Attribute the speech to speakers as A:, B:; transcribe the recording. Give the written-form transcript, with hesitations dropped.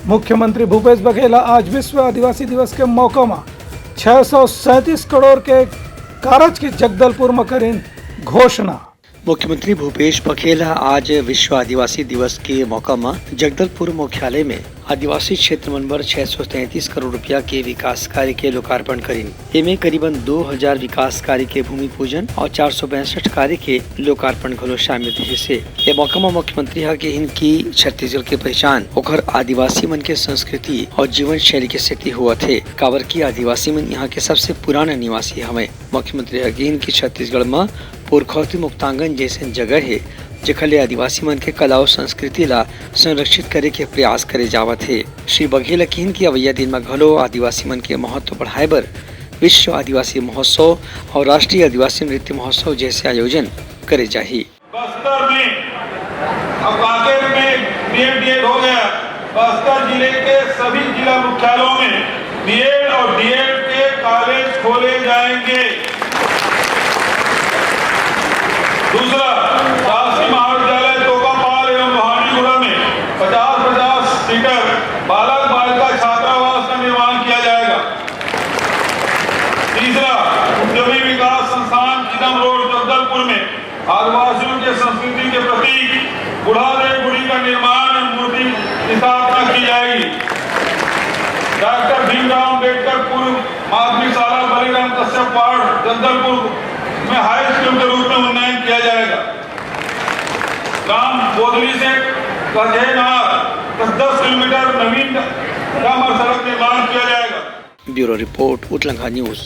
A: मुख्यमंत्री भूपेश बघेल आज विश्व आदिवासी दिवस के मौके में 637 करोड़ के कारज की जगदलपुर में करी घोषणा।
B: मुख्यमंत्री भूपेश बघेल आज विश्व आदिवासी दिवस के मौका में जगदलपुर मुख्यालय में आदिवासी क्षेत्र नंबर 633 करोड़ रुपया के विकास कार्य के लोकार्पण करीन। इनमें करीबन 2000 विकास कार्य के भूमि पूजन और 462 कार्य के लोकार्पण घलो शामिल थे। से ये मौका में मुख्यमंत्री हा के इनकी छत्तीसगढ़ के पहचान ओकर आदिवासी मन के संस्कृति और जीवन शैली के सेती हुआ थे। काबर की आदिवासी मन यहाँ के सबसे पुराना निवासी हमें। मुख्यमंत्री हा के इनकी छत्तीसगढ़ में पुरखौती मुक्तांगन जैसे जगह है जेखले आदिवासी मन के कला और संस्कृति ला संरक्षित करे के प्रयास करे जावत है। श्री बघेल कहन की अवैया दिन में घलो आदिवासी मन के महत्व बढ़ाए बर विश्व आदिवासी महोत्सव और राष्ट्रीय आदिवासी नृत्य महोत्सव जैसे आयोजन करे जाही।
C: बस्तर में अब कांकेर में बीएड हो गया। बस्तर जिले के सभी जिला मुख्यालयों में बीएड और डीएड के कॉलेज खोले जाएंगे। दूसरा, शासकीय महाविद्यालय तोकापाल एवं लोहानीगुड़ा में 50-50 सीटर बालक बालिका छात्रावास का निर्माण किया जाएगा। तीसरा, उद्यमी विकास संस्थान चिदम रोड जगदलपुर में आदिवासियों के संस्कृति के प्रतीक बुढ़ादेव गुड़ी का निर्माण मूर्ति की स्थापना की जाएगी। डॉक्टर भीमराव अम्बेडकर पूर्व माध्यमिक शाला बलिराम कश्यप वार्ड जगदलपुर में हाई स्कूल के रूप में उन्नयन किया जाएगा। ग्राम बोधली से कजेनार 10 किलोमीटर नवीन डामर सड़क निर्माण किया जाएगा।
B: Bureau report Utlanga news.